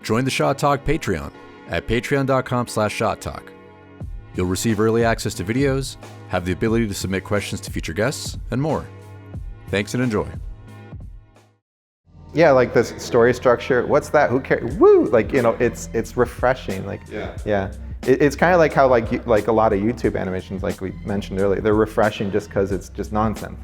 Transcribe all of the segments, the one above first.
Join the Shot Talk Patreon at patreon.com/shottalk. You'll receive early access to videos, have the ability to submit questions to future guests, and more. Thanks and enjoy. Yeah, like this story structure. What's that? Who cares? Woo! Like, you know, it's refreshing. Like, yeah. It's kind of like how like a lot of YouTube animations, like we mentioned earlier, they're refreshing just because it's just nonsense.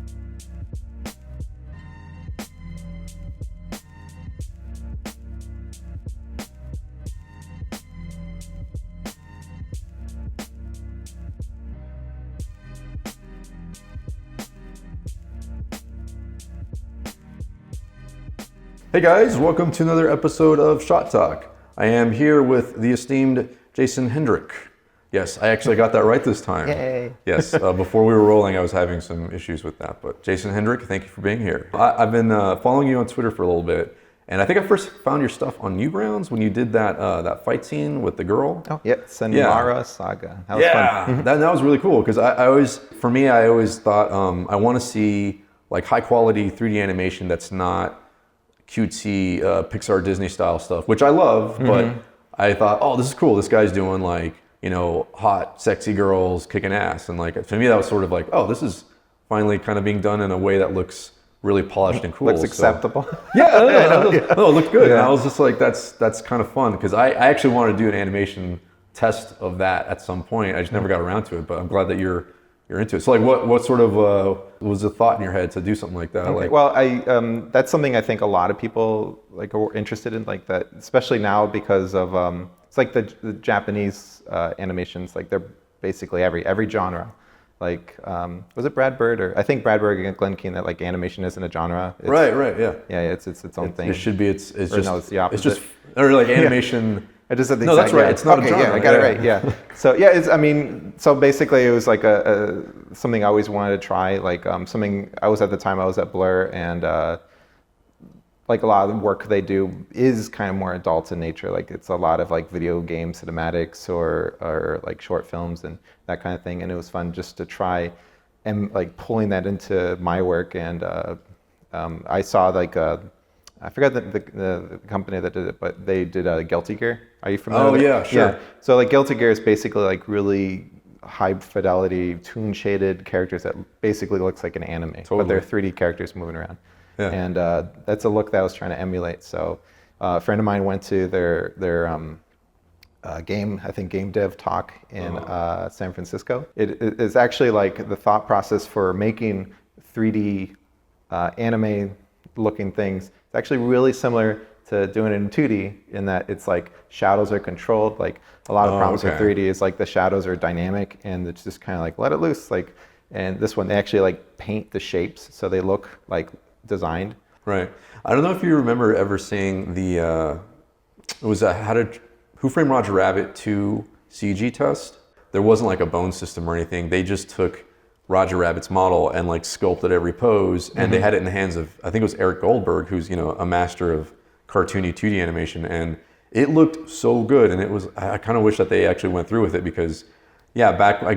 Hey guys, welcome to another episode of Shot Talk. I am here with the esteemed Jason Hendrich. Yes, I actually got that right this time. Yay. Yes, before we were rolling, I was having some issues with that. But Jason Hendrich, thank you for being here. I've been following you on Twitter for a little bit, and I think I first found your stuff on Newgrounds when you did that fight scene with the girl. Oh, yeah, Senmara Saga. That was fun. that was really cool because I always thought I want to see like high quality 3D animation that's not cutesy Pixar Disney style stuff, which I love, but I thought, oh, this is cool. This guy's doing like, you know, hot, sexy girls kicking ass. And like, to me, that was sort of like, oh, this is finally kind of being done in a way that looks really polished and cool. Looks acceptable. No, it looked good. Yeah. And I was just like, that's kind of fun because I actually wanted to do an animation test of that at some point. I just never got around to it, but I'm glad that you're into it. So like what sort of was the thought in your head to do something like that? Okay. Like, well, that's something I think a lot of people like are interested in, like that, especially now because of it's like the Japanese animations, like they're basically every genre. Like was it Brad Bird or I think Brad Bird and Glenn Keane that like animation isn't a genre. Right, yeah. Yeah, it's its own thing. It should be. It's just the opposite. It's just or like animation. I just said the no, that's right. It's not okay, a genre. Yeah, I got it right. Yeah. So yeah, so basically it was like a something I always wanted to try. Like something I was at the time I was at Blur, and like a lot of the work they do is kind of more adult in nature. Like it's a lot of like video game cinematics or like short films and that kind of thing. And it was fun just to try and like pulling that into my work. And I saw like I forgot the company that did it, but they did Guilty Gear. Are you familiar with it? Yeah, sure. Yeah. So like Guilty Gear is basically like really high fidelity, tune shaded characters that basically looks like an anime, but they're 3D characters moving around. Yeah. And that's a look that I was trying to emulate. So a friend of mine went to their game dev talk in San Francisco. It is actually like the thought process for making 3D anime looking things. It's actually really similar to doing it in 2D in that it's like shadows are controlled. Like a lot of problems with 3D is like the shadows are dynamic and it's just kind of like let it loose. Like, and this one they actually like paint the shapes so they look like designed. Right. I don't know if you remember ever seeing the it was Who Framed Roger Rabbit 2 CG test. There wasn't like a bone system or anything. They just took Roger Rabbit's model and like sculpted every pose, and they had it in the hands of, I think it was Eric Goldberg, who's, you know, a master of cartoony 2D animation, and it looked so good. And I kind of wish that they actually went through with it because, yeah, back, I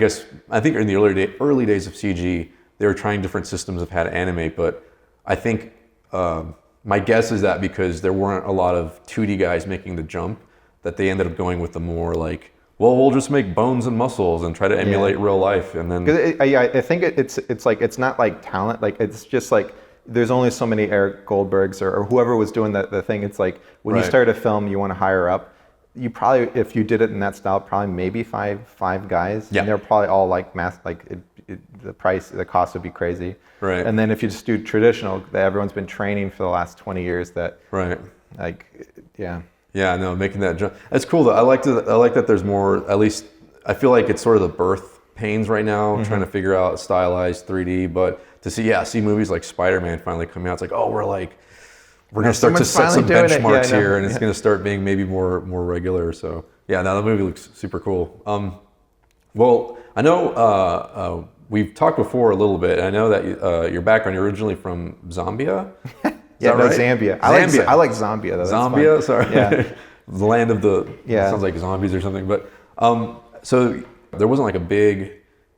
think in the early days of CG, they were trying different systems of how to animate, but I think my guess is that because there weren't a lot of 2D guys making the jump, that they ended up going with the more like, well, we'll just make bones and muscles and try to emulate real life, and then. I think it's like it's not like talent. Like it's just like there's only so many Eric Goldbergs or whoever was doing the thing. It's like when you start a film, you want to hire up. You probably, if you did it in that style, probably maybe five guys, and they're probably all like the cost would be crazy. Right. And then if you just do traditional, everyone's been training for the last 20 years. That Yeah, no, making that jump. That's cool though. I like that there's more, at least I feel like it's sort of the birth pains right now, trying to figure out stylized 3D, but to see movies like Spider-Man finally coming out, it's like, oh, we're going to start to set some benchmarks here, and it's going to start being maybe more regular. So yeah, now the movie looks super cool. Well, I know we've talked before a little bit. I know that your background, you're originally from Zambia. Zambia. I like Zambia though. Zambia, sorry. Yeah. The land of the, sounds like zombies or something. But so there wasn't like a big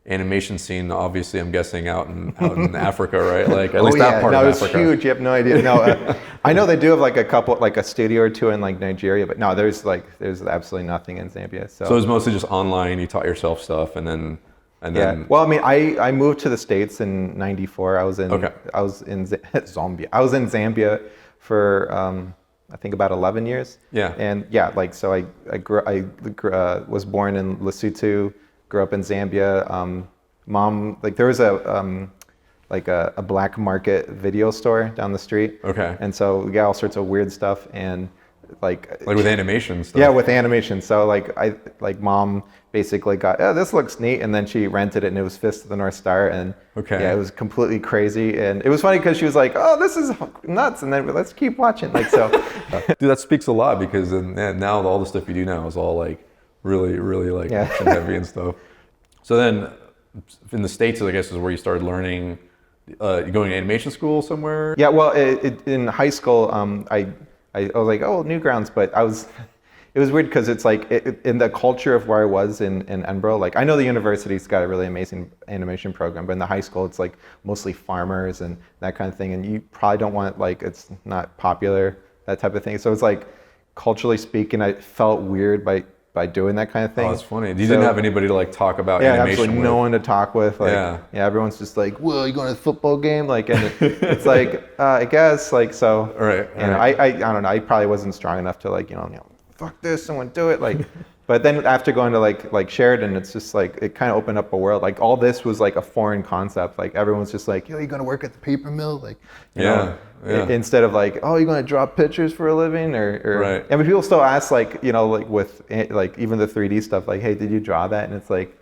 animation scene, obviously, I'm guessing out in Africa, right? Like at least that part no, of it's Africa. huge. You have no idea. No, I know they do have like a couple, like a studio or two in like Nigeria, but no, there's absolutely nothing in Zambia. So it was mostly just online. You taught yourself stuff, and then. Yeah. Well, I mean, I moved to the States in '94. I was in Zambia. I was in Zambia for I think about 11 years. Yeah. And yeah, like so I was born in Lesotho, grew up in Zambia. Mom, like there was a black market video store down the street. Okay. And so we got all sorts of weird stuff and like with animation stuff. Yeah, with animation. So like mom basically got, oh, this looks neat, and then she rented it, and it was Fist of the North Star, and yeah, it was completely crazy, and it was funny because she was like, oh, this is nuts, and then let's keep watching, like so. Dude, that speaks a lot because now all the stuff you do now is all like really like action heavy and stuff. So then in the States, I guess, is where you started learning. You going to animation school somewhere? Yeah, well, in high school, I was like, oh, Newgrounds, but it was weird because it's like in the culture of where I was in Edinburgh, like I know the university's got a really amazing animation program, but in the high school it's like mostly farmers and that kind of thing, and you probably don't want, like, it's not popular, that type of thing. So it's like culturally speaking, I felt weird by doing that kind of thing. Oh, that's funny. You didn't have anybody to like talk about animation absolutely with. No one to talk with. Like, yeah, everyone's just like, "Whoa, you going to the football game?" Like, and it's like, I guess, like, so. Right. I don't know. I probably wasn't strong enough to like, fuck this, someone do it. Like, but then after going to like Sheridan, it's just like it kind of opened up a world. Like all this was like a foreign concept. Like everyone's just like, you're going to work at the paper mill, like, you know, instead of like, oh, you're going to draw pictures for a living, or right. I mean, people still ask, like, like with like even the 3D stuff, like, hey, did you draw that? And it's like,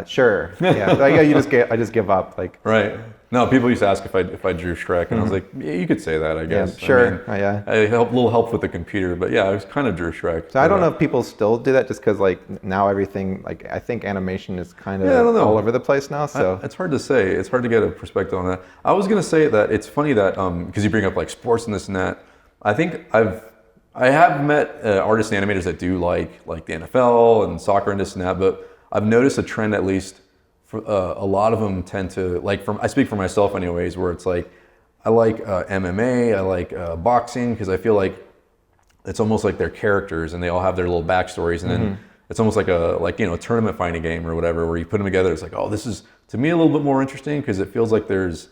sure, yeah. Like I just give up, like. Right. No, people used to ask if I drew Shrek, and I was like, yeah, you could say that, I guess. Yeah, sure. I mean, a little help with the computer, but yeah, I was kind of drew Shrek. So I don't know if people still do that, just because like now everything, like I think animation is kind of all over the place now. So it's hard to say. It's hard to get a perspective on that. I was gonna say that it's funny that because you bring up like sports and this and that. I think I have met artists and animators that do like the NFL and soccer and this and that, but I've noticed a trend, at least. A lot of them tend to I speak for myself anyways, where it's like I like MMA, I like boxing, because I feel like it's almost like they're characters and they all have their little backstories, and then it's almost like a tournament fighting game or whatever, where you put them together. It's like, oh, this is to me a little bit more interesting because it feels like there's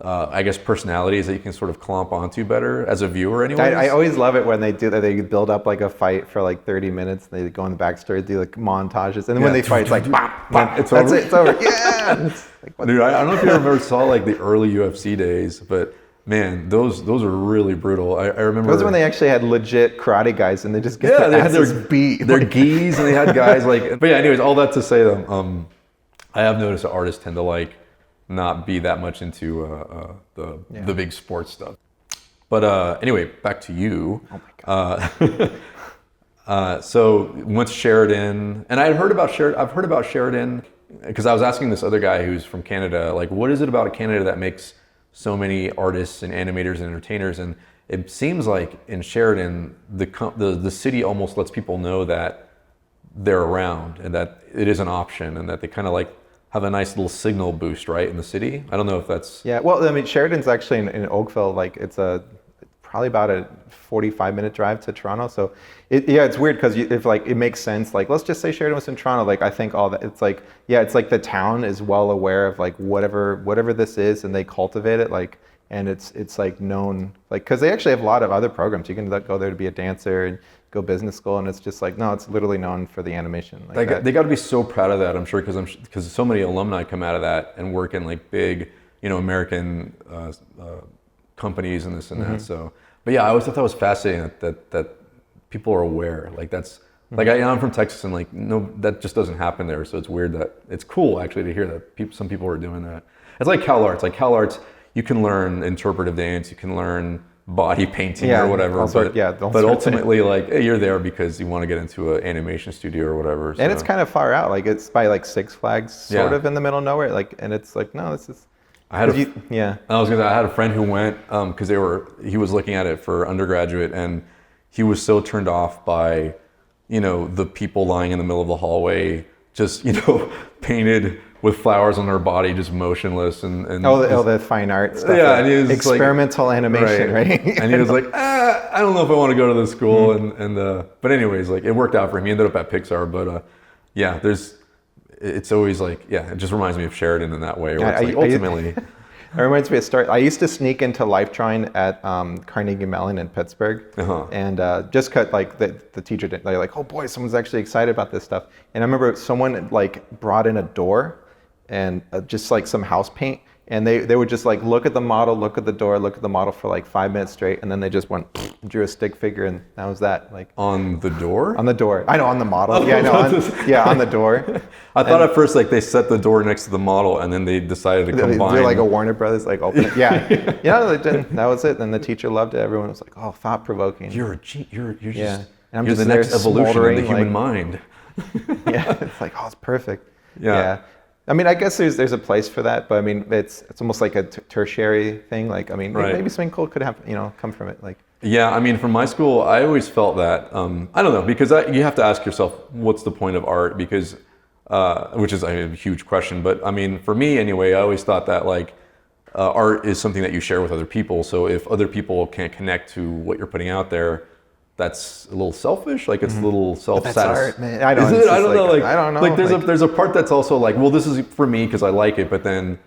I guess personalities that you can sort of clomp onto better as a viewer anyways. I always love it when they do that. They build up like a fight for like 30 minutes. They go in the backstory, do like montages, and then when they fight, it's like, bop, bop, it's over. It's over. Yeah. Like, dude, I don't know if you ever saw like the early UFC days, but man, those are really brutal. I remember those are when they actually had legit karate guys, and they just get they had their beat. Their gis, and they had guys like. But yeah, anyways, all that to say that I have noticed that artists tend to like not be that much into the big sports stuff. But anyway, back to you. Oh my God. So went to Sheridan, and I've heard about Sheridan because I was asking this other guy who's from Canada, like, what is it about Canada that makes so many artists and animators and entertainers? And it seems like in Sheridan, the city almost lets people know that they're around and that it is an option, and that they kind of like have a nice little signal boost, right, in the city. I don't know if that's... Yeah, well, I mean, Sheridan's actually in Oakville. Like, it's probably about a 45-minute drive to Toronto. So, it's weird because if like it makes sense. Like, let's just say Sheridan was in Toronto. Like, I think all that, it's like, yeah, it's like the town is well aware of like whatever this is, and they cultivate it. Like, and it's like known, like, because they actually have a lot of other programs. You can go there to be a dancer and go business school, and it's just like, no, it's literally known for the animation. Like they got to be so proud of that, I'm sure, because so many alumni come out of that and work in like big, American companies and this and that. So, but yeah, I always thought that was fascinating that people are aware. Like that's like I'm from Texas, and like no, that just doesn't happen there. So it's weird that it's cool actually to hear that some people are doing that. It's like Cal Arts. Like Cal Arts, you can learn interpretive dance, you can learn body painting or whatever, but ultimately, like, hey, you're there because you want to get into an animation studio or whatever. So. And it's kind of far out, like it's by like Six Flags, sort of in the middle of nowhere, like, and it's like, no, this is. I had a friend who went because he was looking at it for undergraduate, and he was so turned off by, the people lying in the middle of the hallway, just painted with flowers on their body, just motionless, and the fine art stuff. Yeah, and he was experimental animation, right? And he was like, I don't know if I want to go to this school, but anyways, like it worked out for him. He ended up at Pixar, but yeah, it's always like, yeah, it just reminds me of Sheridan in that way, where it's like ultimately. It reminds me of a story. I used to sneak into life drawing at Carnegie Mellon in Pittsburgh, and just cut like the teacher did. They're like, oh boy, someone's actually excited about this stuff. And I remember someone like brought in a door and just like some house paint, and they would just like look at the model, look at the door, look at the model for like 5 minutes straight, and then they just went drew a stick figure, and that was that. Like on the door. On the door. I know, on the model. On the door. I thought at first like they set the door next to the model, and then they decided to combine. They're like a Warner Brothers, like open it. Yeah, they didn't. That was it. And the teacher loved it. Everyone was like, "Oh, thought provoking." You're just. And I'm you're just the next evolution of the human like, mind. Yeah, it's like, oh, it's perfect. Yeah. I mean, I guess there's a place for that, but I mean, it's almost like a tertiary thing. Like, I mean, maybe something cool could have come from it. Like. Yeah, I mean, from my school, I always felt that, I don't know, because you have to ask yourself, what's the point of art? Because, which is a huge question, but I mean, for me anyway, I always thought that like, art is something that you share with other people. So if other people can't connect to what you're putting out there, that's a little selfish. Like it's a little self-satisfying. That's art, man. I don't know. Like, I don't know. Like there's a part that's also like, well, this is for me because I like it. But then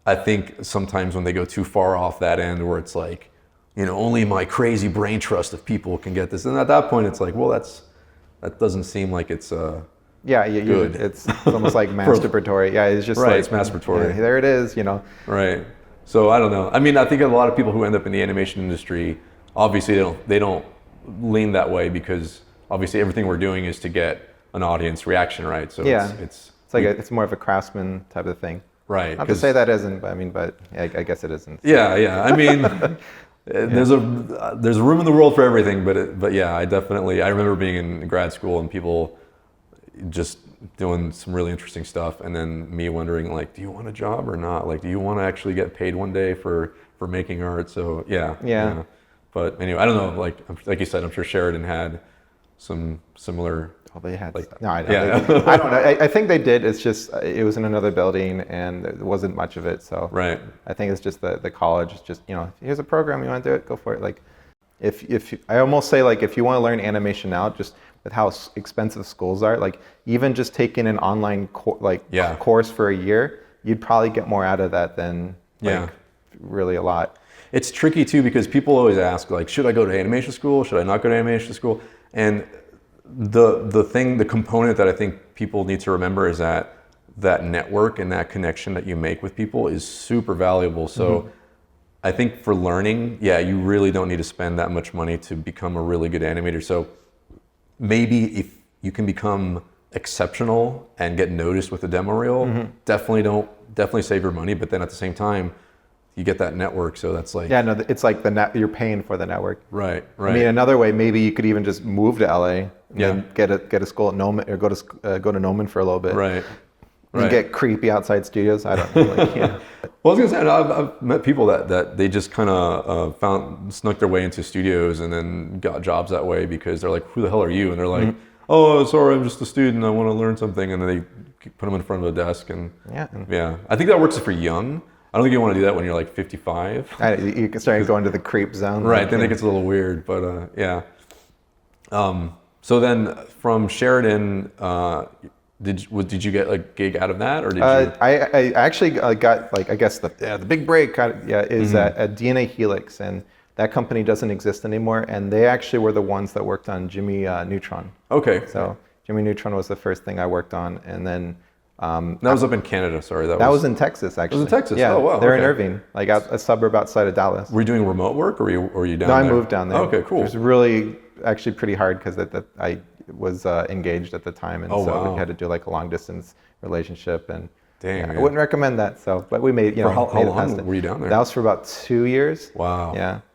I think sometimes when they go too far off that end where it's like, only my crazy brain trust of people can get this. And at that point, it's like, well, that doesn't seem like it's good. It's almost like masturbatory. Yeah, it's just right. Like, it's masturbatory. Yeah, there it is. Right. So I don't know. I mean, I think a lot of people who end up in the animation industry, obviously they don't lean that way because obviously everything we're doing is to get an audience reaction, right? So it's like it's more of a craftsman type of thing. Right. Not to say that isn't, but I guess it isn't. So. Yeah. I mean. There's a room in the world for everything, but yeah, I remember being in grad school and people just doing some really interesting stuff, and then me wondering like, do you want a job or not? Like, do you want to actually get paid one day for making art? So yeah. But anyway, I don't know. Like you said, I'm sure Sheridan had some similar. Oh, they had. Like, no, I don't. Yeah. I don't know. I think they did. It's just it was in another building and there wasn't much of it. So right. I think it's just the college. It's just here's a program, you want to do it, go for it. Like if I almost say like if you want to learn animation now, just with how expensive schools are, like even just taking an online course for a year, you'd probably get more out of that than really a lot. It's tricky too because people always ask like, should I go to animation school? Should I not go to animation school? And the component that I think people need to remember is that network and that connection that you make with people is super valuable. So I think for learning, you really don't need to spend that much money to become a really good animator. So maybe if you can become exceptional and get noticed with a demo reel, definitely save your money. But then at the same time, you get that network, so that's like it's like you're paying for the network. Right. I mean, another way maybe you could even just move to LA and get a school at Noman or go to Noman for a little bit. Right. And get creepy outside studios. I don't know. Well, I was gonna say I've met people that they just kind of snuck their way into studios and then got jobs that way because they're like, who the hell are you? And they're like, oh, sorry, I'm just a student. I want to learn something, and then they put them in front of a desk and I think that works for young. I don't think you want to do that when you're like 55. You can start going to the creep zone. Right, then it gets a little weird, but yeah. So then from Sheridan, did you get a gig out of that, or did you? I actually got I guess the big break is at DNA Helix, and that company doesn't exist anymore, and they actually were the ones that worked on Jimmy Neutron. Okay. So Jimmy Neutron was the first thing I worked on, and then. That was up in Canada, sorry. That was in Texas, actually. It was in Texas? Yeah, oh, wow. They're in Irving, like a suburb outside of Dallas. Were you doing remote work, or were you down there? No, I moved down there. Oh, okay, cool. It was really, actually pretty hard because I was engaged at the time, and we had to do like a long distance relationship, and I wouldn't recommend that. So, but we made, For how long were you down there? That was for about 2 years. Wow.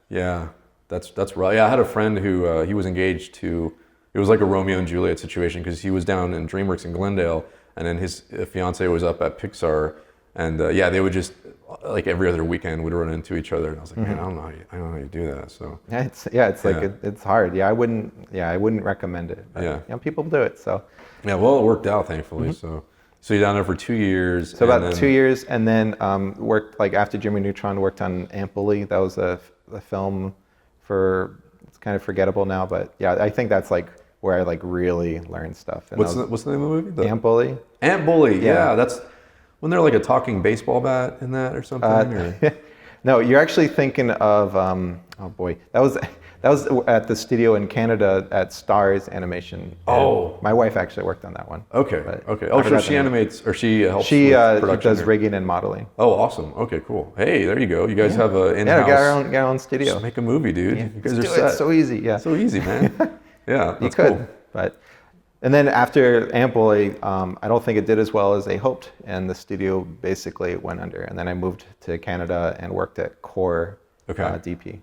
Yeah. That's right. Yeah, I had a friend who he was engaged to. It was like a Romeo and Juliet situation because he was down in DreamWorks in Glendale. And then his fiance was up at Pixar, and they would just like every other weekend would run into each other. And I was like, man, I don't know how you do that. So it's hard. I wouldn't recommend it. But, people do it. So well, it worked out thankfully. So So you're down there for 2 years. So about 2 years, and then worked like after Jimmy Neutron, worked on Ampoli. That was a film for, it's kind of forgettable now, but yeah, I think that's like where I like really learned stuff. And What's the name of the movie? Ampoli. Ampoli, yeah. That's when they're like a talking baseball bat in that or something. Or? No, you're actually thinking of oh boy, that was at the studio in Canada at Stars Animation. Oh, my wife actually worked on that one. Okay, okay. Oh, so she animates or she helps. She with production does rigging and modeling. Oh, awesome. Okay, cool. Hey, there you go. You guys have a in-house. Yeah, got our own studio. Just make a movie, dude. Yeah. You guys are set. It's so easy. Yeah, so easy, man. Yeah, that's cool. But. And then after Ampoli, I don't think it did as well as they hoped, and the studio basically went under. And then I moved to Canada and worked at Core DP,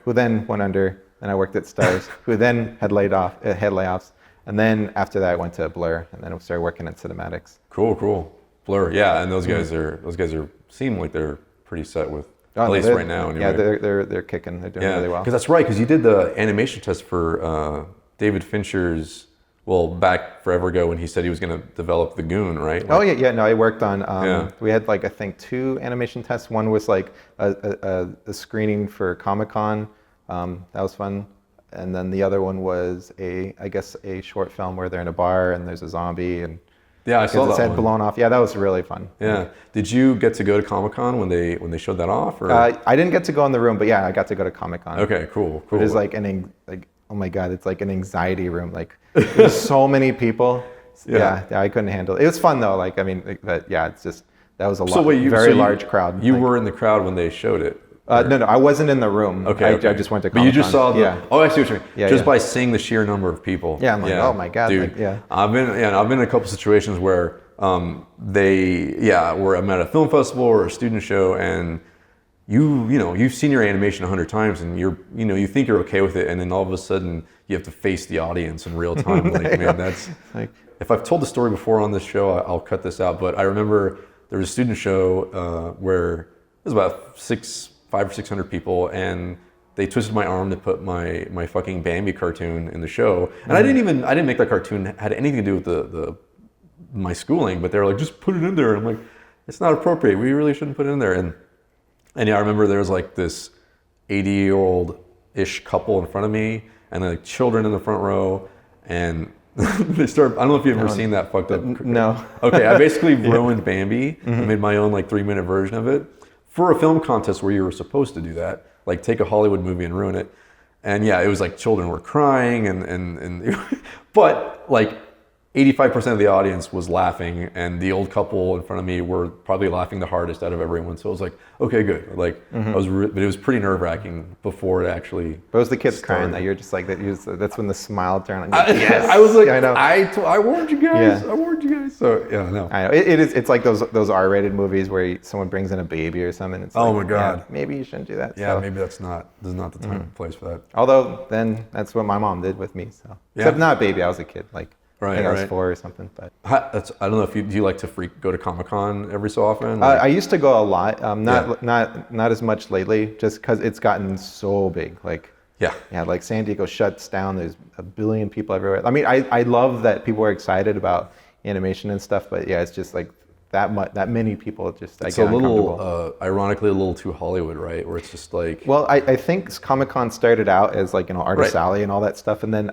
who then went under. And I worked at Stars, who then had layoffs. And then after that, I went to Blur, and then I started working at Cinematics. Cool. Blur, yeah. And those guys seem like they're pretty set with. At least right now, anyway. Yeah, they're kicking. They're doing really well. Because that's right. Because you did the animation test for David Fincher's. Well, back forever ago when he said he was going to develop the Goon, right? Like, no, I worked on, we had like, I think 2 animation tests. One was like a screening for Comic-Con. That was fun. And then the other one was I guess a short film where they're in a bar and there's a zombie and I saw that his head one. blown off. Yeah, that was really fun. Yeah. Did you get to go to Comic-Con when they showed that off? Or? I didn't get to go in the room, but yeah, I got to go to Comic-Con. Okay, cool. It was like oh my God, it's like an anxiety room. Like there's so many people. Yeah, I couldn't handle it. It was fun though. Like, I mean, but yeah, it's just, that was a large crowd. You were in the crowd when they showed it? No, I wasn't in the room. Okay. I just went to Comic-Con. But you just saw oh, I see what you mean. Yeah, by seeing the sheer number of people. Yeah, I'm like, oh my God. Dude, like, I've been in a couple situations where where I'm at a film festival or a student show and you've seen your animation 100 times and you think you're okay with it, and then all of a sudden you have to face the audience in real time. Like, man, that's like, if I've told the story before on this show, I'll cut this out. But I remember there was a student show where it was about 500 or 600 people, and they twisted my arm to put my fucking Bambi cartoon in the show. And I didn't make that cartoon had anything to do with my schooling, but they were like, just put it in there. And I'm like, it's not appropriate. We really shouldn't put it in there. And yeah, I remember there was like this 80-year-old-ish couple in front of me, and like children in the front row, and they started. I don't know if you've ever seen that fucked up. No. Okay, I basically ruined Bambi. I made my own like 3-minute version of it for a film contest where you were supposed to do that, like take a Hollywood movie and ruin it. And yeah, it was like children were crying, and but like 85% of the audience was laughing, and the old couple in front of me were probably laughing the hardest out of everyone. So it was like, okay, good. Like but it was pretty nerve-wracking before it actually. But was the kids crying that you're just like that? That's when the smile turned. Like, yes, I was like, I know. I warned you guys. Yeah. I warned you guys. So yeah, no. I know. It's like those R-rated movies where someone brings in a baby or something. It's oh like, my God. Yeah, maybe you shouldn't do that. Yeah, so. maybe there's not the time and place for that. Although then that's what my mom did with me. So except not a baby, I was a kid. Like. I think I was 4 or something. But I don't know if do you like to go to Comic-Con every so often? I used to go a lot. Not as much lately, just because it's gotten so big. Like like San Diego shuts down. There's a billion people everywhere. I mean, I love that people are excited about animation and stuff, but yeah, it's just like that many people. Just it's a little ironically a little too Hollywood, right? Where it's just like. Well, I think Comic-Con started out as like Artist Alley and all that stuff, and then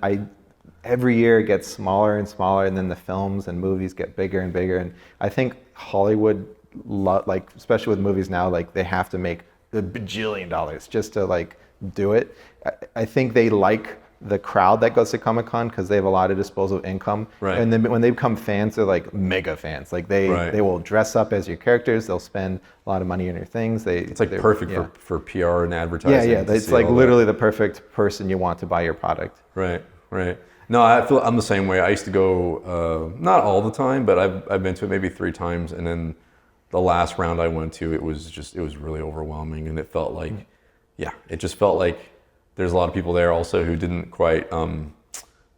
every year it gets smaller and smaller, and then the films and movies get bigger and bigger. And I think Hollywood, like especially with movies now, like they have to make $1 bajillion just to like do it. I think they like the crowd that goes to Comic-Con because they have a lot of disposable income. Right. And then when they become fans, they're like mega fans. Like they will dress up as your characters. They'll spend a lot of money on your things. It's like perfect for PR and advertising. Yeah. It's like literally the perfect person you want to buy your product. Right. No, I feel I'm the same way. I used to go, not all the time, but I've been to it maybe 3 times, and then the last round I went to, it was really overwhelming, and it felt like, it just felt like there's a lot of people there also who didn't quite,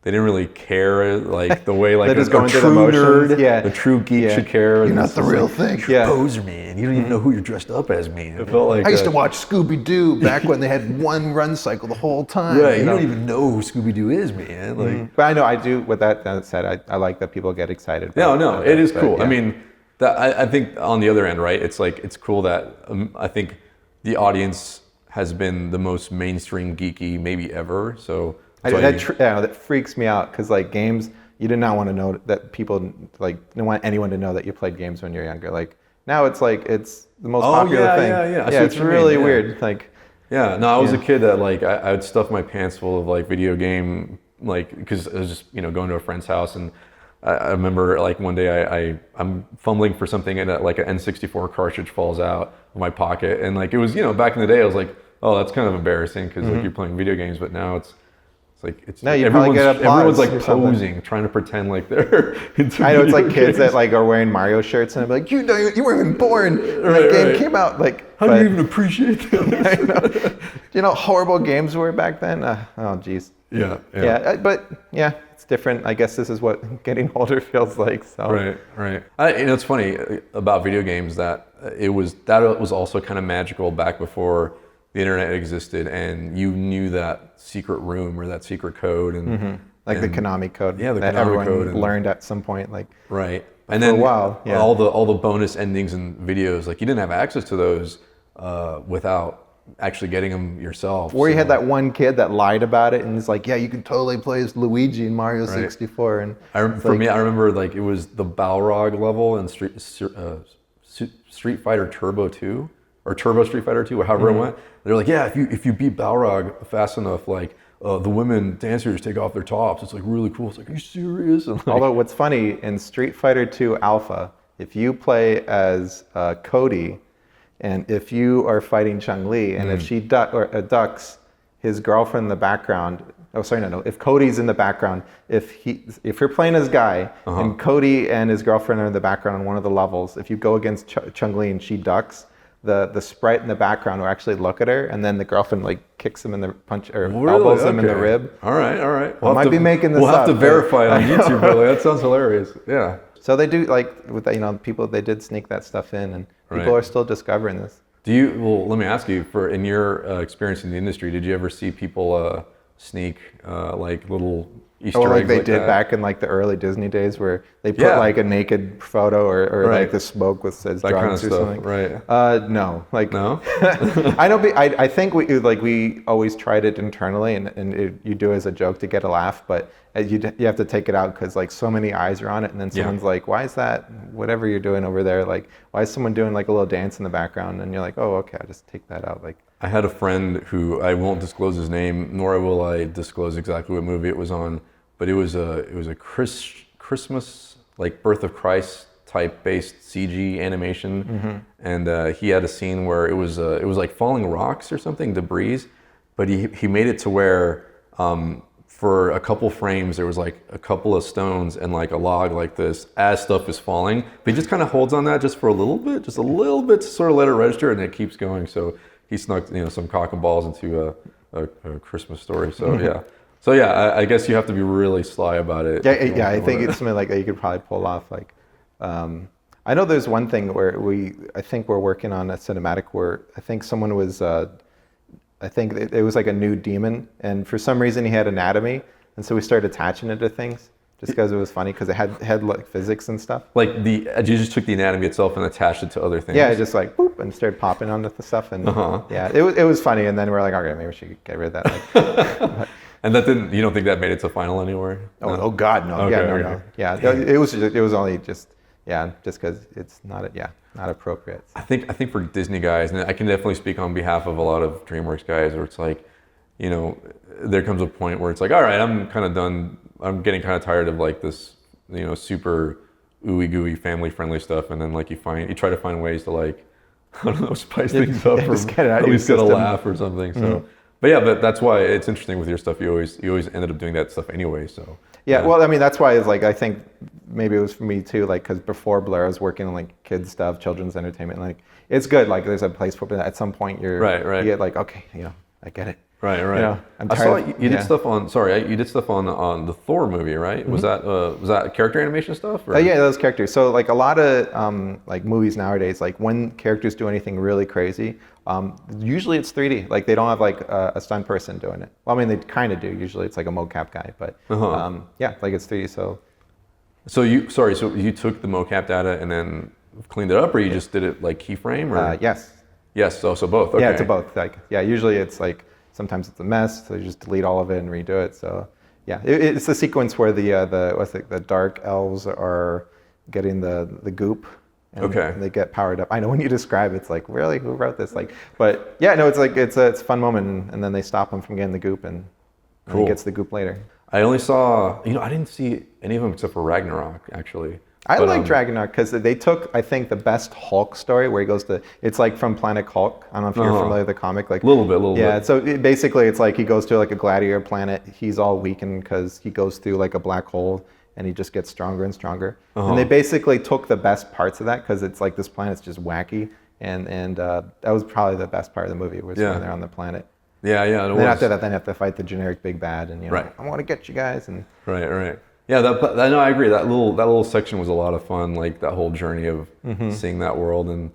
they didn't really care like the way like They're just a going through the true motions. nerd, Yeah. a true geek Yeah. should care. You're not the real thing. You're Yeah. a poser, man. You don't even know who you're dressed up as, man. It felt like I used to watch Scooby-Doo back when they had one run cycle the whole time. right. You know? don't even know who Scooby-Doo is, man. Like, But I know I do. With that said, I like that people get excited. no, it is cool. Yeah. I mean, I think on the other end, right? It's like it's cool that I think the audience has been the most mainstream geeky maybe ever. So that freaks me out because like games, you did not want to know that people like didn't want anyone to know that you played games when you're younger. Like now it's like it's the most popular thing. Yeah. I see Yeah, what it's you mean, really yeah. weird. Like yeah, no, I was Yeah. a kid that like I would stuff my pants full of like video game like because I was just going to a friend's house and I remember like one day I'm fumbling for something and like an N64 cartridge falls out of my pocket and like it was back in the day I was like, oh, that's kind of embarrassing because like you're playing video games, but now it's No, you probably get applause everyone's like or something. posing, trying to pretend like they're into I know it's video like kids games. that like are wearing Mario shirts and I'm like, you weren't even born when Right, that game right. came out. Like How but- do you even appreciate that? I know. Do you know how horrible games were back then? Oh geez. Yeah. But yeah, it's different. I guess this is what getting older feels like. So Right. It's funny about video games that it was also kind of magical back before the internet existed, and you knew that secret room or that secret code, and like the Konami code. Yeah, the that Konami everyone code and- learned at some point. Like right. And For a then while, yeah. all the bonus endings and videos, like you didn't have access to those without actually getting them yourself. Or you so- had that one kid that lied about it and is like, yeah, you can totally play as Luigi in Mario 64. And I remember like it was the Balrog level in Street Fighter Turbo 2 or Turbo Street Fighter 2 or however it went. They're like, yeah, if you beat Balrog fast enough, like the women dancers take off their tops. It's like really cool. It's like, are you serious? And, like, although what's funny in Street Fighter 2 Alpha, if you play as Cody, and if you are fighting Chun-Li, and if she ducks his girlfriend in the background, if Cody's in the background, if you're playing as Guy, and Cody and his girlfriend are in the background on one of the levels, if you go against Chun-Li and she ducks, the sprite in the background will actually look at her, and then the girlfriend like kicks him in the punch or elbows him in the rib. All right. I might be making this We'll have up, to but- verify it on YouTube, brother. That sounds hilarious. Yeah. So they do like with people. They did sneak that stuff in, and people Right. are still discovering this. Let me ask you, in your experience in the industry, did you ever see people sneak like little Easter Or like eggs they like did that? back in like the early Disney days, where they put Yeah. like a naked photo or Right. like the smoke with says That kind of drugs or stuff, something. right? No, like No? I think we always tried it internally, and you do it as a joke to get a laugh, but you have to take it out because like so many eyes are on it, and then someone's like, why is that whatever you're doing over there? Like, why is someone doing like a little dance in the background? And you're like, oh, okay, I'll just take that out. Like, I had a friend who I won't disclose his name, nor will I disclose exactly what movie it was on, but it was a Christmas like Birth of Christ type based CG animation, and he had a scene where it was like falling rocks or something, debris, but he made it to where for a couple frames there was like a couple of stones and like a log like this as stuff is falling, but he just kind of holds on that just for a little bit to sort of let it register, and it keeps going. So he snuck some cock and balls into a Christmas story. So yeah. So yeah, I guess you have to be really sly about it. yeah, I think it's something like that you could probably pull off. Like, I know there's one thing where I think we're working on a cinematic where I think someone was, I think it was like a new demon, and for some reason he had anatomy, and so we started attaching it to things just because it was funny because it had like physics and stuff. Like you just took the anatomy itself and attached it to other things. Yeah, it just like boop and started popping onto the stuff, and yeah, it was funny, and then we're like, okay, maybe we should get rid of that. Like, And that didn't. You don't think that made it to final anywhere? oh God, no. Okay, Yeah, no, okay. no. Yeah, it was only just because it's not appropriate. I think for Disney guys, and I can definitely speak on behalf of a lot of DreamWorks guys, where it's like, there comes a point where it's like, all right, I'm kind of done. I'm getting kind of tired of like this, super ooey gooey family friendly stuff, and then like you try to find ways to like, I don't know, spice things up, or just get it out at of your least get a system. laugh or something. So, but that's why it's interesting with your stuff. You always ended up doing that stuff anyway. So. Yeah, well, I mean, that's why it's like, I think maybe it was for me too, like, because before Blair, I was working on like kids stuff, children's entertainment. Like, it's good. Like, there's a place for it. At some point, Right. you get like, okay, I get it. Right. You know, I'm I saw tired of- you did yeah. stuff on. Sorry, you did stuff on the Thor movie, right? Was that character animation stuff? Or? Yeah, those characters. So like a lot of like movies nowadays, like when characters do anything really crazy, usually it's 3D. Like they don't have like a stunt person doing it. Well, I mean they kind of do. Usually it's like a mocap guy, but yeah, like it's 3D. So you took the mocap data and then cleaned it up, or you just did it like keyframe? Or Yes. yes, so both. Okay. Yeah, to both. Like yeah, usually it's like sometimes it's a mess, so you just delete all of it and redo it. So yeah, it's the sequence where the dark elves are getting the goop. And they get powered up. I know when you describe it, it's like, really, who wrote this? Like, but yeah, no, it's like it's a fun moment, and then they stop him from getting the goop, and he gets the goop later. I only saw, I didn't see any of them except for Ragnarok, actually. I like Ragnarok because they took, I think, the best Hulk story where he goes to, it's like from Planet Hulk. I don't know if you're familiar with the comic. Like a little bit. Yeah, so basically it's like he goes to like a gladiator planet. He's all weakened because he goes through like a black hole and he just gets stronger and stronger. And they basically took the best parts of that because it's like this planet's just wacky. And that was probably the best part of the movie was when they're on the planet. Yeah. And then after that, then you have to fight the generic big bad and, I want to get you guys. And Right. Yeah, no, I agree. That little section was a lot of fun. Like that whole journey of seeing that world, and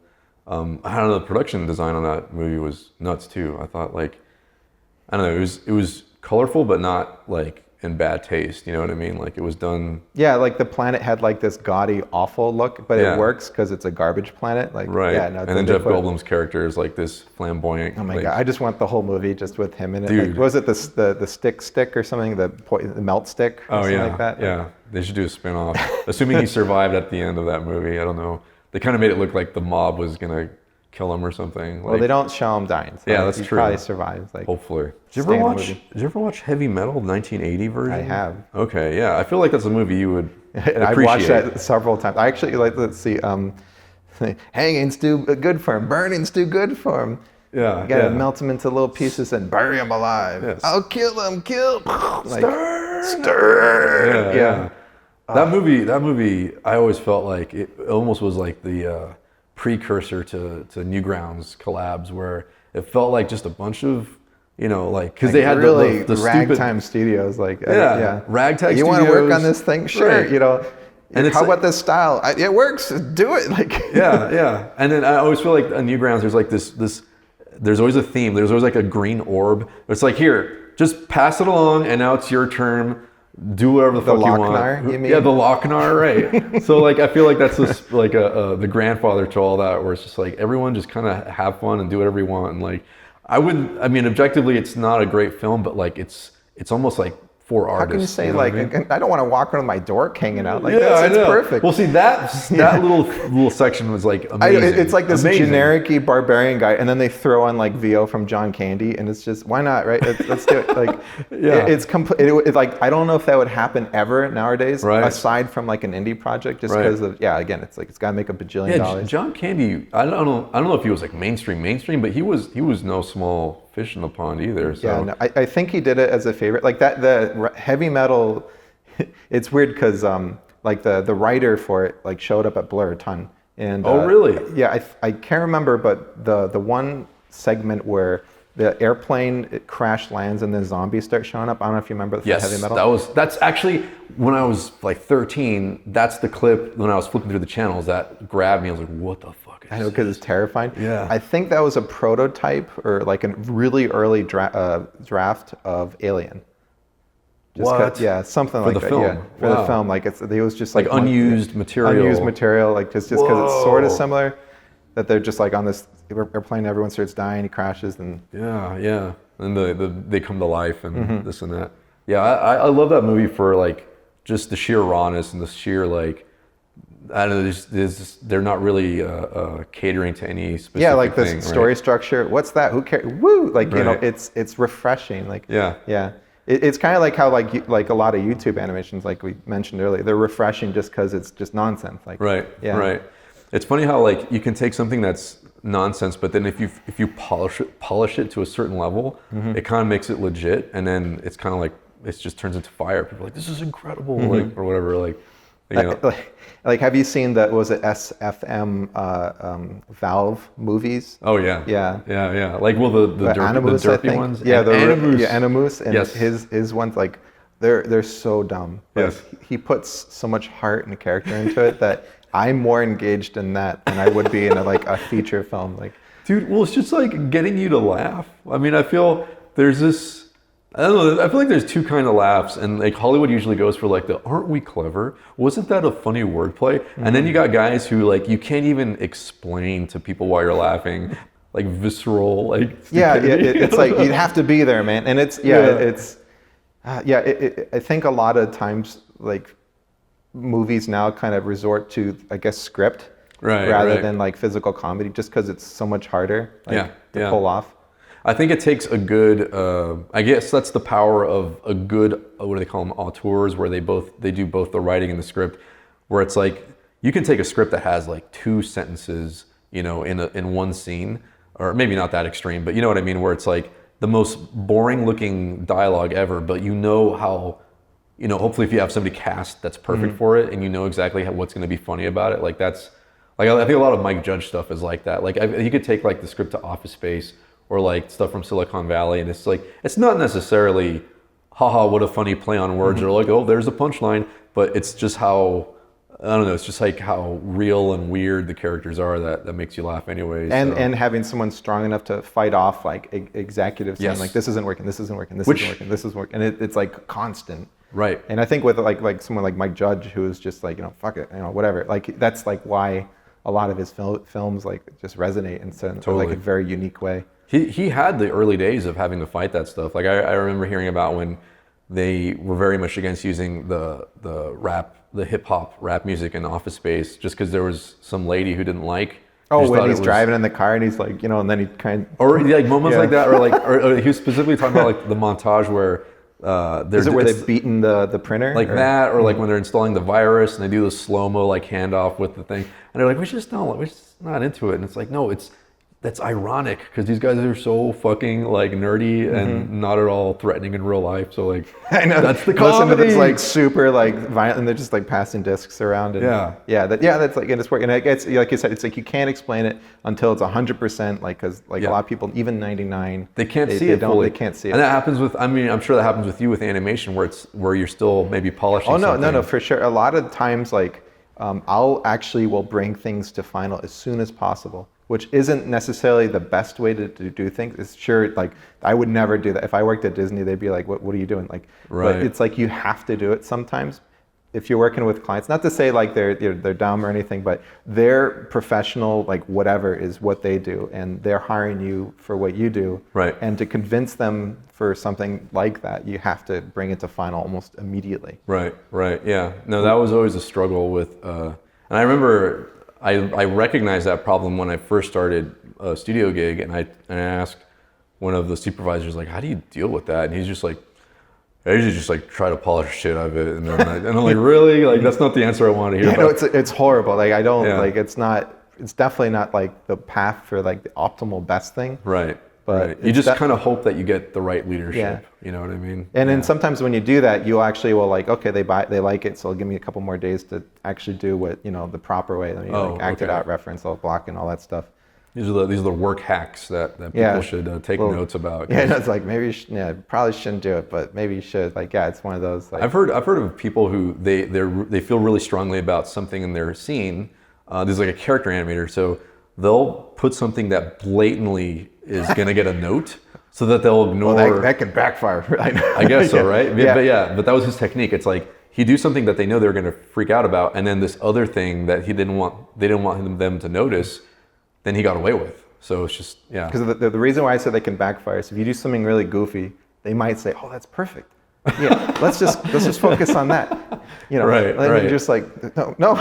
I don't know, the production design on that movie was nuts too. I thought I don't know, it was colorful, but not like in bad taste. You know what I mean? Like it was done. Yeah, like the planet had like this gaudy, awful look, but it works because it's a garbage planet. Like right. Yeah, no, and then Jeff Goldblum's character is like this flamboyant. Oh my god! I just want the whole movie just with him in it. Dude. Like, was it the stick or something? The melt stick or something like that? Yeah. They should do a spin-off. Assuming he survived at the end of that movie. I don't know. They kind of made it look like the mob was gonna kill him or something. Well, they don't show him dying. So yeah, that's he true. Probably survives. Like, hopefully. Did you ever watch Heavy Metal, the 1980 version? I have. Okay, yeah. I feel like that's a movie you would appreciate. I've watched that several times. I actually like, let's see, hanging's too good for him, burning's too good for him. Yeah, You gotta melt him into little pieces and bury him alive. Yes. I'll kill him, like, Stern. Yeah. That movie, I always felt like it almost was like the precursor to Newgrounds collabs, where it felt like just a bunch of, because they had really the ragtime studios, like ragtag. You want to work on this thing? Sure, right. And how about this style? It works. Do it. Like yeah. And then I always feel like on Newgrounds, there's like this. There's always a theme. There's always like a green orb. It's like, here, just pass it along, and now it's your turn. Do whatever the fuck you want. You mean? Yeah, the Lochnar, right? So like, I feel like that's just like the grandfather to all that, where it's just like everyone just kind of have fun and do whatever you want. And like, objectively, it's not a great film, but like, it's almost like for artists. How can you say know like, what I mean? I don't want to walk around with my dork hanging out? Like, Yeah, it's I know. perfect. Well, see that little section was like amazing. It's like this Amazing. generic-y barbarian guy, and then they throw on like VO from John Candy, and it's just, why not, right? Let's do it. Like, it's like, I don't know if that would happen ever nowadays, Right. aside from like an indie project, just because of, again, it's like, it's got to make $1 billion. John Candy. I don't know if he was like mainstream, but he was no small fish in the pond either. So. Yeah, no, I think he did it as a favorite. Like that, the Heavy Metal, it's weird because like the writer for it like showed up at Blur a ton. And Oh, really? Yeah, I can't remember, but the one segment where the airplane crash lands and then zombies start showing up. I don't know if you remember Yes, Heavy Metal. that's actually when I was like 13. That's the clip when I was flipping through the channels that grabbed me. I was like, what the fuck is I know, because it's terrifying. Yeah. I think that was a prototype or like a really early draft of Alien. What? Yeah, something For like the that. film? Yeah, for Wow. the film. Like it was just like unused material. Unused material, like just because it's sort of Whoa. similar. That they're just like on this airplane, everyone starts dying, he crashes, and Yeah. And they come to life and Mm-hmm. this and that. Yeah, I love that movie for like just the sheer rawness and the sheer like, I don't know, they're not really catering to any specific yeah, like the thing, story right? structure. What's that? Who cares? Woo! Like Right. it's refreshing. Like Yeah. It's kind of like how like a lot of YouTube animations, like we mentioned earlier, they're refreshing just because it's just nonsense. Like Right. It's funny how like you can take something that's nonsense, but then if you polish it to a certain level, Mm-hmm. it kind of makes it legit, and then it's kind of like it just turns into fire. People are like, this is incredible, like or whatever. Like You know? Like, have you seen the, was it SFM Valve movies? Oh yeah. Yeah. Yeah. Like, well, the Animus, derpy I think. ones. Yeah, Animus. Animus, and Yes. his ones, like, they're so dumb. But Yes. he puts so much heart and character into it that I'm more engaged in that than I would be in a feature film. Like, Dude, well, it's just like getting you to laugh. I mean, I feel there's this, I don't know, I feel like there's two kind of laughs, and like Hollywood usually goes for like the, aren't we clever? Wasn't that a funny wordplay? And then you got guys who like, you can't even explain to people why you're laughing, like visceral, like stupidity. it's like, you have to be there, man. And it's, I think a lot of times, like, movies now kind of resort to, I guess, script. Rather than like physical comedy, just because it's so much harder to pull off. I think it takes a good, I guess that's the power of a good, what do they call them, auteurs, where they do both the writing and the script, where it's like, you can take a script that has like 2 sentences, you know, in one scene, or maybe not that extreme, but you know what I mean, where it's like the most boring looking dialogue ever, but you know how, you know, hopefully if you have somebody cast that's perfect for it, and you know exactly what's going to be funny about it, like that's, like, I think a lot of Mike Judge stuff is like that. Like, you could take like the script to Office Space or like stuff from Silicon Valley, and it's like, it's not necessarily, haha, what a funny play on words, or like, oh, there's a punchline, but it's just how, I don't know, it's just like how real and weird the characters are that makes you laugh anyways. And having someone strong enough to fight off like executives saying like, this isn't working, this isn't working, this isn't working, this is working, and it's like constant. Right. And I think with like someone like Mike Judge, who is just like, you know, fuck it, you know, whatever. Like, that's like why a lot of his films like just resonate in like a very unique way. He had the early days of having to fight that stuff. Like, I remember hearing about when they were very much against using the hip hop rap music in Office Space, just because there was some lady who didn't like. Oh, when he's driving in the car and he's like, you know, and then he kind of, or like moments like that, or like, or he was specifically talking about like the montage where is it where they've beaten the printer? Like that, or like when they're installing the virus and they do the slow-mo like handoff with the thing. And they're like, we're just not into it. And it's like, no, that's ironic because these guys are so fucking like nerdy and not at all threatening in real life. So like, I know that's the comedy. Listen to this like super like violent, and they're just like passing discs around. And that's like, and it's working. And it's like you said, it's like you can't explain it until it's 100%. Like, because like a lot of people, even 99, they can't see it fully. They can't see it. And that happens with, I mean, I'm sure that happens with you with animation, where you're still maybe polishing. Oh no, something. no, for sure. A lot of times, like will bring things to final as soon as possible, which isn't necessarily the best way to do things. It's sure, like, I would never do that. If I worked at Disney, they'd be like, what are you doing? Like, right. But it's like, you have to do it sometimes. If you're working with clients, not to say like they're dumb or anything, but they're professional, like whatever is what they do, and they're hiring you for what you do. Right. And to convince them for something like that, you have to bring it to final almost immediately. Right, yeah. No, that was always a struggle with, and I remember I recognized that problem when I first started a studio gig, and I asked one of the supervisors, like, how do you deal with that? And he's just like, I usually just like try to polish shit out of it, and then and I'm like, really? Like, that's not the answer I want to hear. Yeah, no, it's horrible. Like, I don't like, it's definitely not like the path for like the optimal best thing. Right. But right. You just kind of hope that you get the right leadership. You know what I mean? And then sometimes when you do that, you actually will like, okay, they like it, so give me a couple more days to actually do what, you know, the proper way. Like act it out, reference, block, and all that stuff. These are the work hacks that people should take notes about. Yeah, it's like, maybe probably shouldn't do it, but maybe you should. Like, it's one of those. Like, I've heard of people who they feel really strongly about something in their scene. There's like a character animator, so they'll put something that blatantly is gonna get a note, so that they'll ignore. Well, that can backfire. I guess so, right? But that was his technique. It's like, he'd do something that they know they're gonna freak out about, and then this other thing that they didn't want them to notice, then he got away with. So it's just, Because the reason why I said they can backfire is if you do something really goofy, they might say, oh, that's perfect. Yeah, let's just focus on that. You know, right. You're just like, no.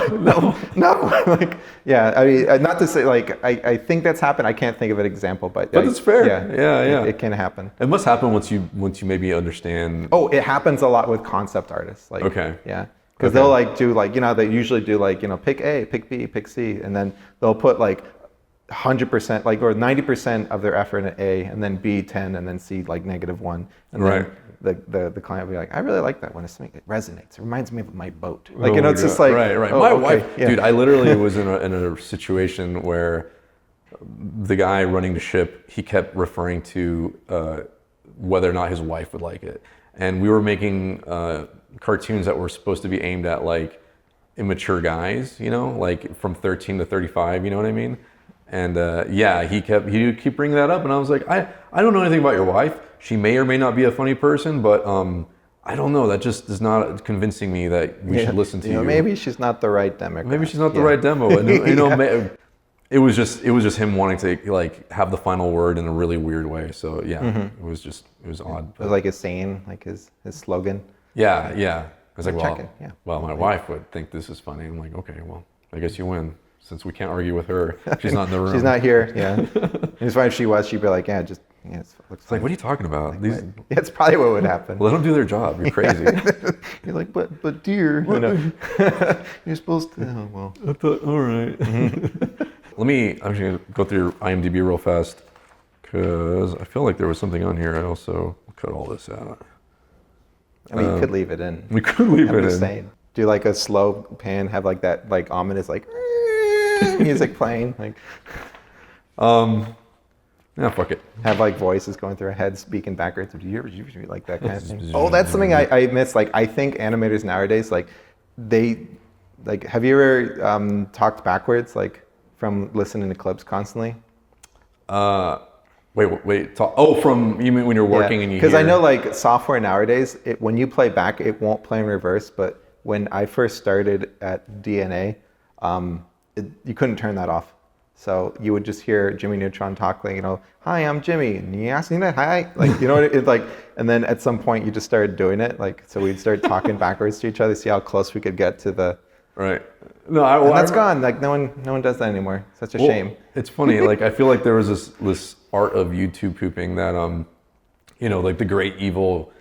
Like, I mean, not to say like, I think that's happened. I can't think of an example, but it's fair. Yeah. It can happen. It must happen once you maybe understand. Oh, it happens a lot with concept artists. Like, yeah. Because they'll like do like, you know, they usually do like, you know, pick A, pick B, pick C, and then they'll put like 100%, like, or 90% of their effort in A, and then B 10, and then C like -1, and Right. then the client will be like, I really like that one. It resonates. It reminds me of my boat. Oh Like, you know, my it's just God. like, right. oh, My okay, wife, yeah. dude, I literally was in a situation where the guy running the ship, he kept referring to whether or not his wife would like it. And we were making cartoons that were supposed to be aimed at like immature guys, you know, like from 13 to 35, you know what I mean? And yeah, he'd keep bringing that up, and I was like, I don't know anything about your wife. She may or may not be a funny person, but I don't know. That just is not convincing me that we should listen to you. Maybe she's not the right demographic. Maybe she's not the right demo. And, you know, it was just him wanting to like have the final word in a really weird way. So yeah, it was odd. It was like his saying, like his slogan. Yeah. I was like, well, Checking, yeah. well, my wife would think this is funny. I'm like, okay, well, I guess you win. Since we can't argue with her, she's not in the room. She's not here. Yeah. It's fine if she was. She'd be like, yeah, it looks It's like, what are you talking about? yeah, it's probably what would happen. Let them do their job. You're crazy. You're like, but dear, you know, you're supposed to. Oh, well. I thought, all right. I'm just gonna go through your IMDb real fast because I feel like there was something on here. I also cut all this out. I mean, you could leave it in. We could leave I'm it just in. saying. Do like a slow pan, have like that like ominous like music playing, like Yeah, fuck it. have like voices going through our heads speaking backwards. Do you ever like that kind of thing? Oh, that's something I miss. Like, I think animators nowadays, like, have you ever talked backwards, like, from listening to clips constantly? Wait. From, you mean when you're working and you Because I hear- know, like, software nowadays, when you play back, it won't play in reverse. But when I first started at DNA, you couldn't turn that off. So you would just hear Jimmy Neutron talk, like, you know, hi, I'm Jimmy. And you asking that? Hi. Like, you know, it's like, and then at some point you just started doing it. Like, so we'd start talking backwards to each other, see how close we could get to the. Right. No, And that's gone. Like, no one does that anymore. Such a shame. It's funny. Like, I feel like there was this art of YouTube pooping that, you know, like the great evil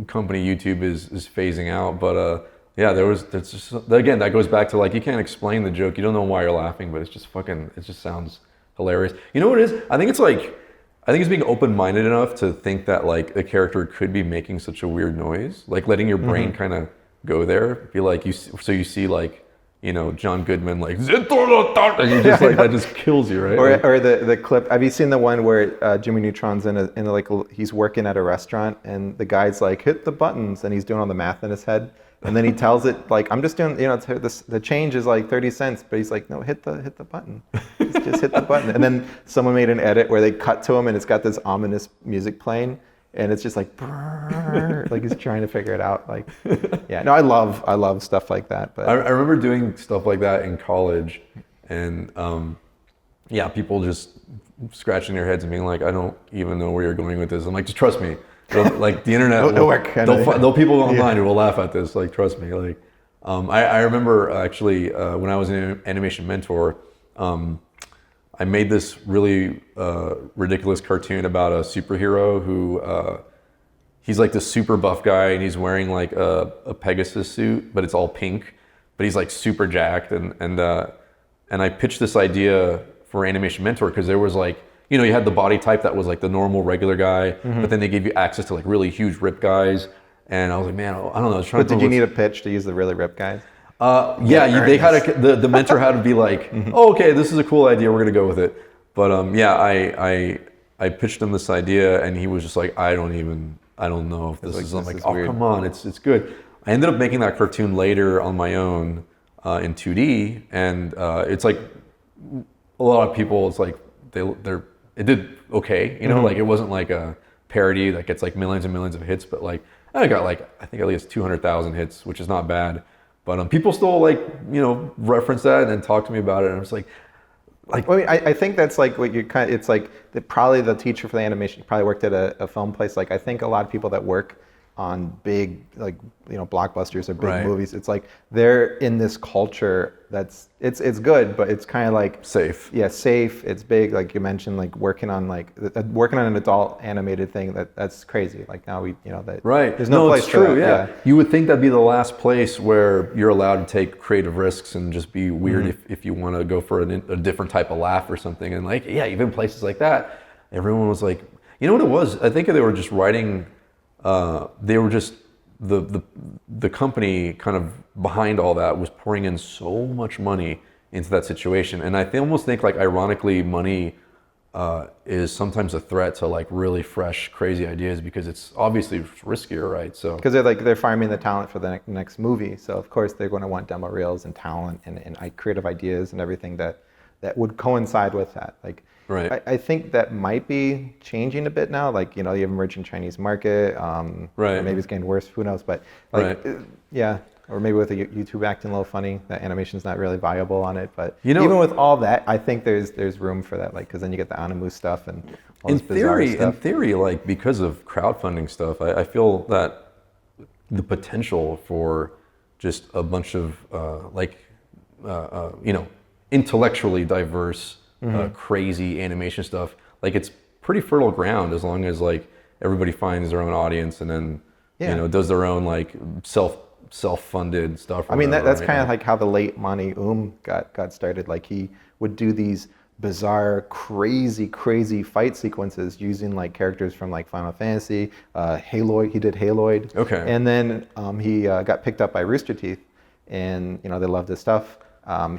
company YouTube is phasing out. But yeah, that's just, again, that goes back to, like, you can't explain the joke. You don't know why you're laughing, but it just sounds hilarious. You know what it is? I think it's being open-minded enough to think that, like, a character could be making such a weird noise, like letting your brain kind of go there. Be like, you see, like, you know, John Goodman, like, and you just like, that just kills you, right? Or the clip. Have you seen the one where Jimmy Neutron's he's working at a restaurant and the guy's like, hit the buttons, and he's doing all the math in his head, and then he tells it like, I'm just doing, you know, the change is like 30 cents, but he's like, no, hit the button, just hit the button. And then someone made an edit where they cut to him and it's got this ominous music playing. And it's just like, brrr, like he's trying to figure it out. Like, yeah, no, I love stuff like that. But I remember doing stuff like that in college, and yeah, people just scratching their heads and being like, I don't even know where you're going with this. I'm like, just trust me. Like, the internet, It'll work. There'll people online who will laugh at this. Like, trust me. Like, I remember actually when I was an animation mentor, I made this really ridiculous cartoon about a superhero who he's like this super buff guy, and he's wearing like a Pegasus suit, but it's all pink, but he's like super jacked, and I pitched this idea for Animation Mentor because there was, like, you know, you had the body type that was like the normal regular guy, but then they gave you access to like really huge ripped guys, and I was like, man, I don't know. I was trying But did you need a pitch to use the really ripped guys? Yeah, they had the mentor had to be like, oh, okay, this is a cool idea, we're gonna go with it. But yeah, I pitched him this idea, and he was just like, I don't know if this is. I'm like, oh, weird. come on, it's good. I ended up making that cartoon later on my own in 2D, and it's like a lot of people, it's like it did okay, you know, like it wasn't like a parody that gets like millions and millions of hits, but like I got like, I think at least 200,000 hits, which is not bad. But people still, like, you know, reference that and talk to me about it, and I'm just like. Well, I mean, I think that's like what you it's like probably the teacher for the animation probably worked at a film place. Like, I think a lot of people that work on big, like, blockbusters or big Right. movies. It's like they're in this culture that's it's good, but it's kind of like Safe. yeah, safe. It's big, like you mentioned, like working on an adult animated thing that's crazy. Like now that Right. there's no place it's for true. that. Yeah. You would think that'd be the last place where you're allowed to take creative risks and just be weird if you want to go for a different type of laugh or something. And like, yeah, even places like that, everyone was like, you know what it was? I think they were just writing. They were just the company kind of behind all that was pouring in so much money into that situation, and I almost think like ironically, money is sometimes a threat to like really fresh, crazy ideas because it's obviously riskier, right? So Because they're farming the talent for the next movie, so of course they're going to want demo reels and talent and creative ideas and everything that would coincide with that. Like, Right. I think that might be changing a bit now. Like, you have emerging Chinese market. Right. Or maybe it's getting worse. Who knows? But like, Right. yeah. Or maybe with YouTube acting a little funny, that animation's not really viable on it. But even with all that, I think there's room for that. Like, because then you get the Animu stuff and all this bizarre stuff. In theory, like because of crowdfunding stuff, I feel that the potential for just a bunch of intellectually diverse, crazy animation stuff, like it's pretty fertile ground as long as like everybody finds their own audience and then does their own like self-funded stuff. I mean, that's kind of like how the late Monty got started. Like he would do these bizarre, crazy fight sequences using like characters from like Final Fantasy, Haloid. He did Haloid. Okay. And then he got picked up by Rooster Teeth, and they loved his stuff.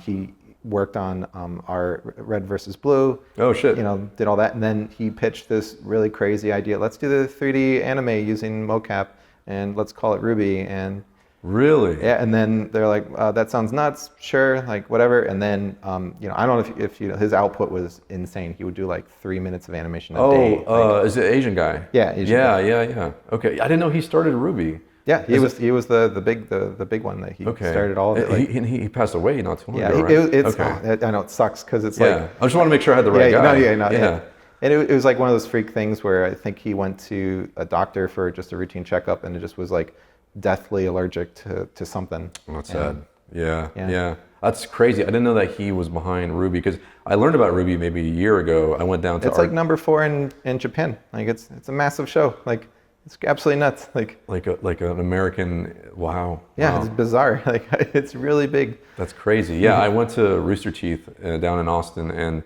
He worked on our Red versus Blue. Oh shit. Did all that, and then he pitched this really crazy idea. Let's do the 3D anime using mocap, and let's call it Ruby. And really? yeah, and then they're like, that sounds nuts. Sure, like whatever. And then I don't know if his output was insane. He would do like 3 minutes of animation a day. Is it Asian guy? Yeah, Asian guy. Yeah. Okay, I didn't know he started Ruby. Yeah, he was the big one that he started all of it. Like, he passed away not too long yeah, ago, right? I know it sucks because it's Yeah, like I just want to make sure I had the right guy. Yeah. And it was like one of those freak things where I think he went to a doctor for just a routine checkup, and it just was like deathly allergic to something. Oh, that's sad. Yeah. That's crazy. I didn't know that he was behind Ruby because I learned about Ruby maybe a year ago. I went down to It's like number 4 in Japan. Like it's a massive show. Like it's absolutely nuts. Like an American. Wow. Yeah, Wow. It's bizarre. Like it's really big. That's crazy. Yeah, I went to Rooster Teeth down in Austin, and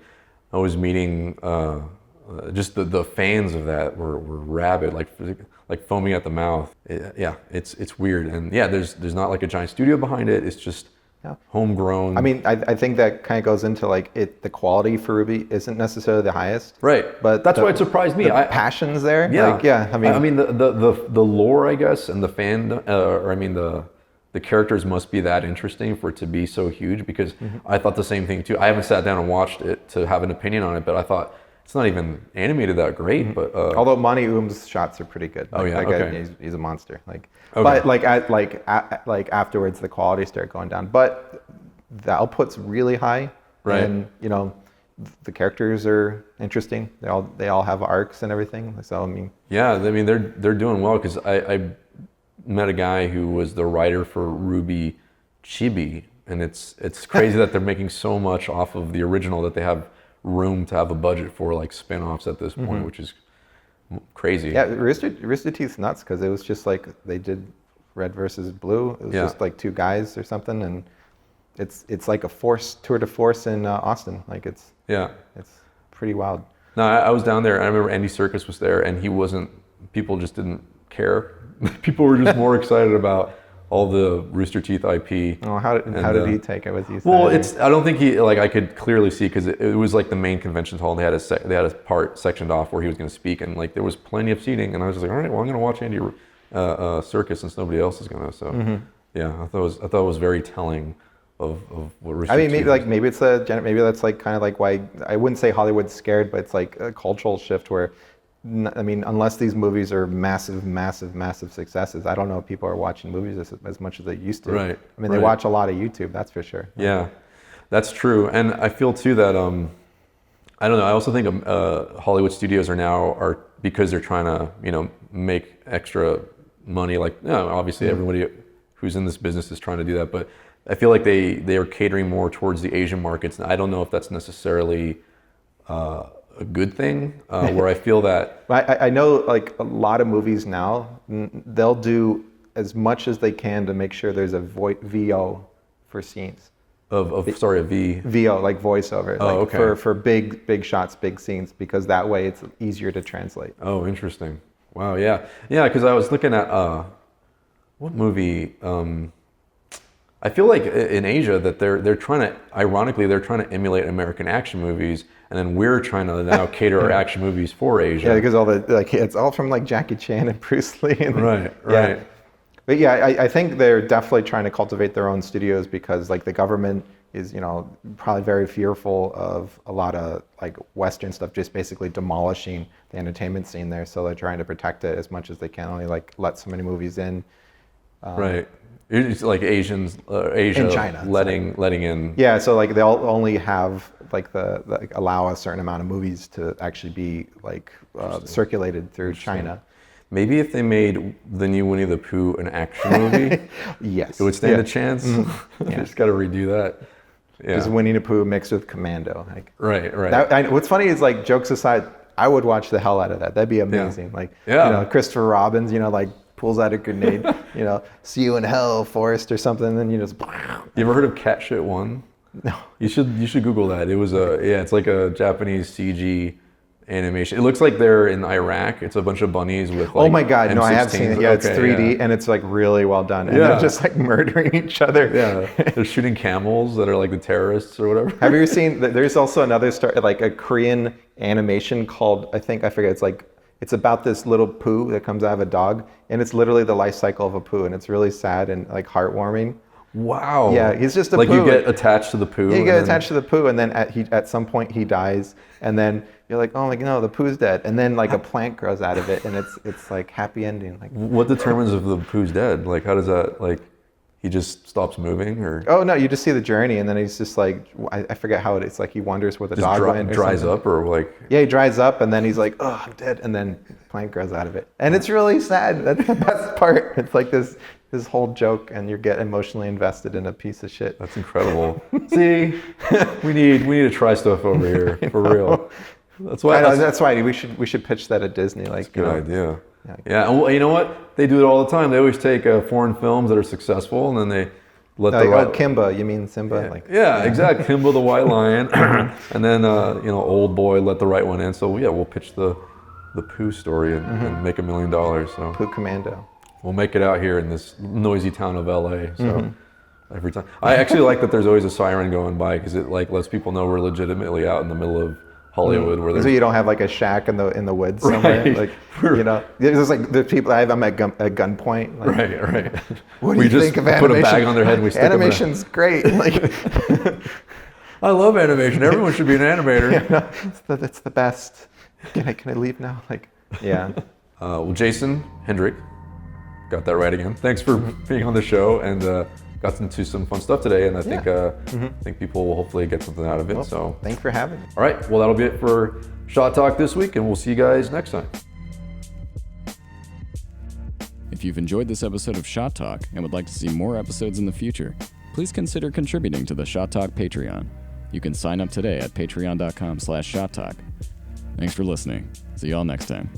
I was meeting just the fans of that were rabid, like foaming at the mouth. It's weird, and yeah, there's not like a giant studio behind it. It's just homegrown. I mean, I think that kind of goes into like the quality for Ruby isn't necessarily the highest. Right, But that's why it surprised me. The passion's there. Yeah, Like, yeah. I mean the lore, I guess, and the fan, or I mean the characters must be that interesting for it to be so huge. Because I thought the same thing too. I haven't sat down and watched it to have an opinion on it, but I thought it's not even animated that great. But although Monty Oom's shots are pretty good. Like, Oh, yeah? that guy, Okay. he's a monster. Like, Okay. but like afterwards, the quality started going down. But the output's really high. Right. And the characters are interesting. They all have arcs and everything. So I mean. yeah, I mean they're doing well because I met a guy who was the writer for Ruby Chibi, and it's crazy that they're making so much off of the original that they have room to have a budget for like spin-offs at this point, which is crazy. Yeah, Rooster Teeth's nuts because it was just like they did Red versus Blue. It was just like 2 guys or something, and it's like a tour de force in Austin. Like it's pretty wild. No, I was down there, and I remember Andy Serkis was there, and people just didn't care. People were just more excited about all the Rooster Teeth IP. Oh, how did he take it with you? Well, I don't think I could clearly see because it was like the main convention hall. And they had a part sectioned off where he was going to speak, and like there was plenty of seating. And I was just like, all right, well, I'm going to watch Andy Serkis since nobody else is going to. So yeah, I thought it was very telling of what Rooster Teeth. Maybe it's maybe that's like kind of like why I wouldn't say Hollywood's scared, but it's like a cultural shift where. I mean, unless these movies are massive successes, I don't know if people are watching movies as much as they used to. Right. I mean, they watch a lot of YouTube, that's for sure. Yeah, that's true. And I feel too that, I don't know, I also think Hollywood studios are because they're trying to, make extra money. Like, obviously everybody who's in this business is trying to do that, but I feel like they are catering more towards the Asian markets. And I don't know if that's necessarily a good thing, where I feel that... I know like a lot of movies now, they'll do as much as they can to make sure there's a VO for scenes. A V. VO, like voiceover. Oh, like okay. For big shots, big scenes, because that way it's easier to translate. Oh, interesting. Wow, yeah. Yeah, because I was looking at, what movie? I feel like in Asia that they're trying to, ironically, they're trying to emulate American action movies, and then we're trying to now cater our action movies for Asia. Yeah, because it's all from like Jackie Chan and Bruce Lee. And, Right. Yeah. But yeah, I think they're definitely trying to cultivate their own studios, because like the government is, probably very fearful of a lot of like Western stuff just basically demolishing the entertainment scene there. So they're trying to protect it as much as they can, only like let so many movies in. Right. It's like Asia in China, letting in. Yeah, so like they'll only have like allow a certain amount of movies to actually be like circulated through China. Maybe if they made the new Winnie the Pooh an action movie, yes, it would stand a chance. Yeah. Just got to redo that. Yeah. Just Winnie the Pooh mixed with Commando. Like, right. What's funny is like, jokes aside, I would watch the hell out of that. That'd be amazing. Yeah. Like, Christopher Robbins, like pulls out a grenade, see you in hell, Forrest, or something, and then you just. You ever heard of Cat Shit 1? No. You should Google that. It was it's like a Japanese CG animation. It looks like they're in Iraq. It's a bunch of bunnies with like oh my god, no, I have M16s. seen it. Yeah, it's 3D and it's like really well done. And they're just like murdering each other. Yeah, they're shooting camels that are like the terrorists or whatever. Have you ever seen, there's also another like a Korean animation called, I forget, it's about this little Pooh that comes out of a dog, and it's literally the life cycle of a Pooh, and it's really sad and like heartwarming. Wow. Yeah, he's just a Poo. Like you get attached to the Pooh. Yeah, you get attached to the Pooh, and then at some point he dies, and then you're like, oh, like no, the Pooh's dead, and then like a plant grows out of it, and it's like happy ending. Like, what determines if the Pooh's dead? Like, how does that, like, he just stops moving, or? Oh no, you just see the journey, and then he's just like, I forget how it's like he wonders where the dog went. Dries up, or like? Yeah, he dries up, and then he's like, oh, I'm dead, and then plant grows out of it, and it's really sad. That's the best part. It's like this whole joke, and you get emotionally invested in a piece of shit. That's incredible. See, we need to try stuff over here for real. That's why we should pitch that at Disney. Like, that's a good idea. Yeah, and well, you know what? They do it all the time. They always take foreign films that are successful, and then they let Kimba, you mean Simba? Yeah, exactly. Kimba the White Lion, and then Old Boy, let the right one in. So yeah, we'll pitch the Pooh story and make $1 million. So Pooh Commando. We'll make it out here in this noisy town of LA. So every time, I actually like that there's always a siren going by, because it like lets people know we're legitimately out in the middle of Hollywood, where so you don't have like a shack in the woods somewhere. Right. Like, there's like the people I'm at gunpoint. Like, right. What do you think of animation? Put a bag on their head and we stick Animation's great. Like, I love animation. Everyone should be an animator. Yeah, that's the best. Can I leave now? Like, yeah. Well, Jason Hendrich, got that right again. Thanks for being on the show, and got into some fun stuff today, and I think people will hopefully get something out of it. Well, so thanks for having me. All right, well, that'll be it for Shot Talk this week, and we'll see you guys next time. If you've enjoyed this episode of Shot Talk and would like to see more episodes in the future, please consider contributing to the Shot Talk Patreon. You can sign up today at patreon.com/shottalk. Thanks for listening. See y'all next time.